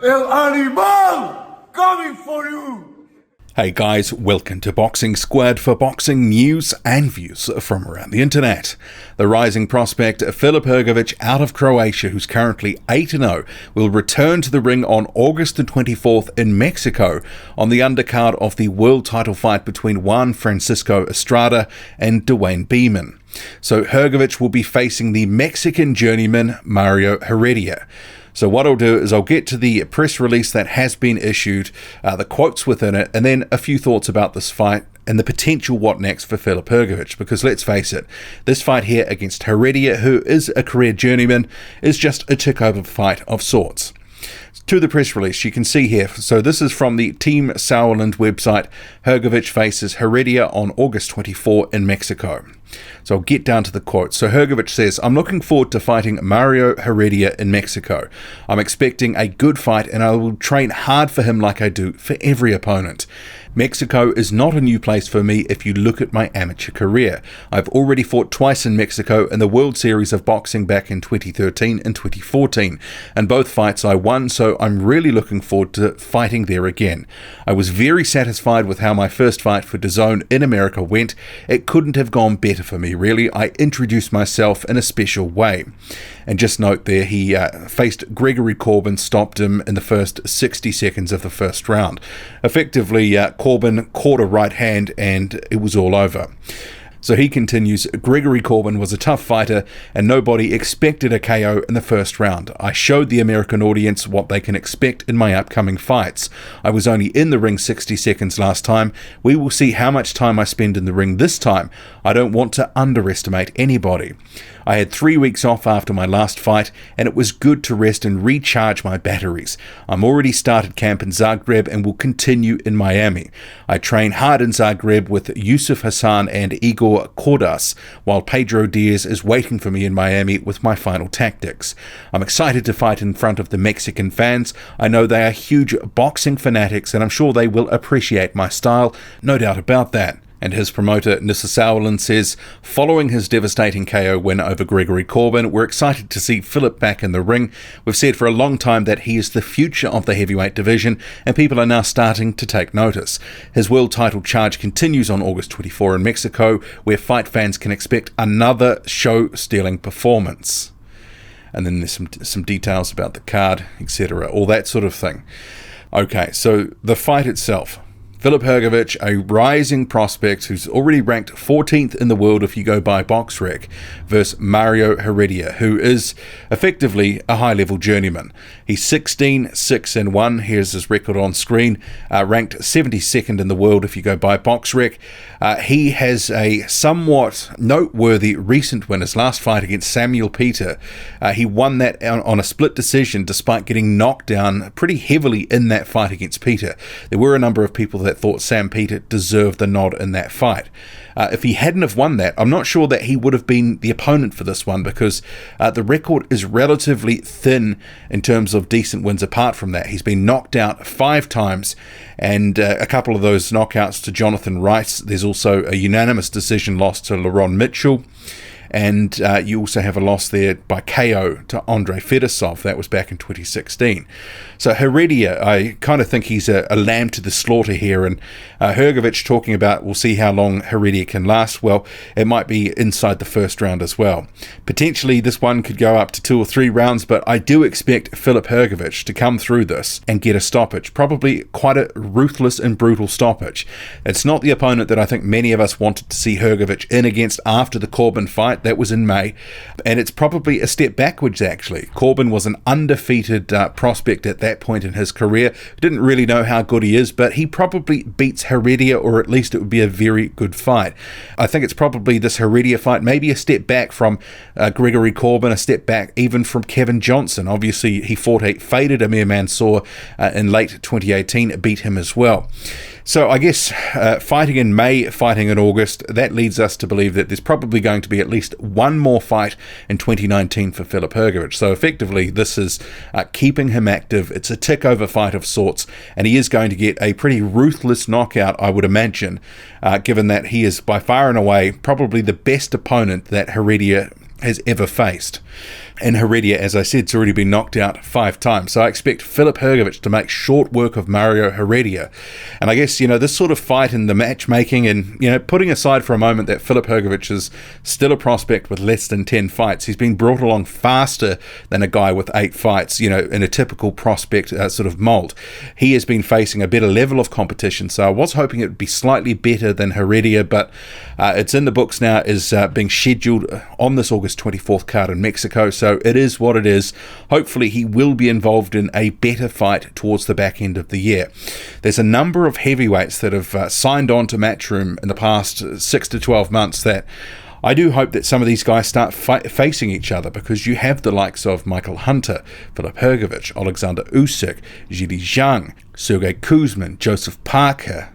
El Animal coming for you! Hey guys, welcome to Boxing Squad for boxing news and views from around the internet. The rising prospect Filip Hrgovic out of Croatia, who's currently 8-0, will return to the ring on August the 24th in Mexico on the undercard of the world title fight between Juan Francisco Estrada and Duane Beeman. So Hrgovic will be facing the Mexican journeyman Mario Heredia. So what I'll do is I'll get to the press release that has been issued, the quotes within it, and then a few thoughts about this fight and the potential what next for Filip Hrgovic. Because let's face it, this fight here against Heredia, who is a career journeyman, is just a tick-over fight of sorts. To the press release, you can see here, so this is from the Team Sauerland website. Hrgovic faces Heredia on August 24 in Mexico. So I'll get down to the quote. So Hrgovic says, "I'm looking forward to fighting Mario Heredia in Mexico. I'm expecting a good fight and I will train hard for him like I do for every opponent. Mexico is not a new place for me if you look at my amateur career. I've already fought twice in Mexico in the World Series of Boxing back in 2013 and 2014, and both fights I won, so I'm really looking forward to fighting there again. I was very satisfied with how my first fight for DAZN in America went. It couldn't have gone better for me, really. I introduced myself in a special way." And just note there, he faced Gregory Corbin, stopped him in the first 60 seconds of the first round. Effectively, Corbin caught a right hand and it was all over. So he continues, "Gregory Corbin was a tough fighter and nobody expected a KO in the first round. I showed the American audience what they can expect in my upcoming fights. I was only in the ring 60 seconds last time. We will see how much time I spend in the ring this time. I don't want to underestimate anybody. I had 3 weeks off after my last fight and it was good to rest and recharge my batteries. I'm already started camp in Zagreb and will continue in Miami. I train hard in Zagreb with Yusuf Hassan and Igor Kordas, while Pedro Diaz is waiting for me in Miami with my final tactics. I'm excited to fight in front of the Mexican fans. I know they are huge boxing fanatics and I'm sure they will appreciate my style, no doubt about that." And his promoter, Nissa Sauerland, says, "Following his devastating KO win over Gregory Corbin, we're excited to see Filip back in the ring. We've said for a long time that he is the future of the heavyweight division, and people are now starting to take notice. His world title charge continues on August 24 in Mexico, where fight fans can expect another show-stealing performance." And then there's some details about the card, etc., all that sort of thing. Okay, so the fight itself. Filip Hrgovic, a rising prospect who's already ranked 14th in the world if you go by BoxRec, versus Mario Heredia, who is effectively a high-level journeyman. He's 16-6-1. Here's his record on screen. Ranked 72nd in the world if you go by BoxRec. He has a somewhat noteworthy recent win. His last fight against Samuel Peter. He won that on a split decision despite getting knocked down pretty heavily in that fight against Peter. There were a number of people that thought Sam Peter deserved the nod in that fight. If he hadn't have won that, I'm not sure that he would have been the opponent for this one, because the record is relatively thin in terms of decent wins apart from that. He's been knocked out 5 times, and a couple of those knockouts to Jonathan Rice. There's also a unanimous decision loss to Laron Mitchell. And you also have a loss there by KO to Andrei Fedosov. That was back in 2016. So Heredia, I kind of think he's a lamb to the slaughter here. And Hrgovic talking about, we'll see how long Heredia can last. Well, it might be inside the first round as well. Potentially this one could go up to 2 or 3 rounds, but I do expect Filip Hrgovic to come through this and get a stoppage. Probably quite a ruthless and brutal stoppage. It's not the opponent that I think many of us wanted to see Hrgovic in against after the Corbin fight. That was in May, and it's probably a step backwards actually. Corbin was an undefeated prospect at that point in his career. Didn't really know how good he is, but he probably beats Heredia, or at least it would be a very good fight. I think it's probably this Heredia fight, maybe a step back from Gregory Corbin, a step back even from Kevin Johnson. Obviously he faded Amir Mansour in late 2018, beat him as well. So I guess fighting in May, fighting in August, that leads us to believe that there's probably going to be at least one more fight in 2019 for Filip Hrgovic. So effectively this is keeping him active. It's a tick-over fight of sorts, and he is going to get a pretty ruthless knockout, I would imagine, given that he is by far and away probably the best opponent that Heredia has ever faced. And Heredia, as I said, has already been knocked out 5 times. So I expect Filip Hrgovic to make short work of Mario Heredia. And I guess, this sort of fight in the matchmaking and, putting aside for a moment that Filip Hrgovic is still a prospect with less than 10 fights, he's been brought along faster than a guy with 8 fights, in a typical prospect sort of mold. He has been facing a better level of competition. So I was hoping it would be slightly better than Heredia, but it's in the books now, is being scheduled on this August 24th card in Mexico. So it is what it is. Hopefully he will be involved in a better fight towards the back end of the year. There's a number of heavyweights that have signed on to Matchroom in the past 6 to 12 months that I do hope that some of these guys start facing each other, because you have the likes of Michael Hunter, Filip Hrgovic, Alexander Usyk, Zhili Zhang, Sergey Kuzmin, Joseph Parker,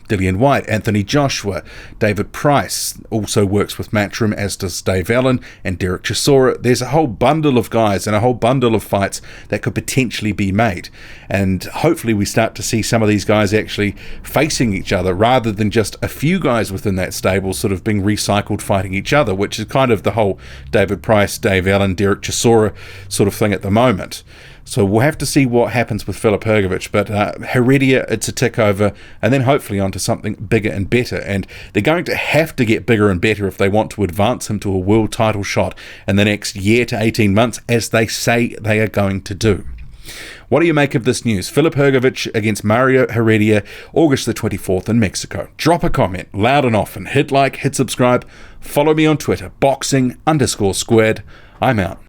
Dillian White, Anthony Joshua, David Price also works with Matchroom, as does Dave Allen and Derek Chisora. There's a whole bundle of guys and a whole bundle of fights that could potentially be made. And hopefully we start to see some of these guys actually facing each other, rather than just a few guys within that stable sort of being recycled fighting each other, which is kind of the whole David Price, Dave Allen, Derek Chisora sort of thing at the moment. So we'll have to see what happens with Filip Hrgovic, but Heredia, it's a tick over, and then hopefully onto something bigger and better. And they're going to have to get bigger and better if they want to advance him to a world title shot in the next year to 18 months, as they say they are going to do. What do you make of this news? Filip Hrgovic against Mario Heredia, August the 24th in Mexico. Drop a comment loud and often. Hit like, hit subscribe. Follow me on Twitter, boxing_squared. I'm out.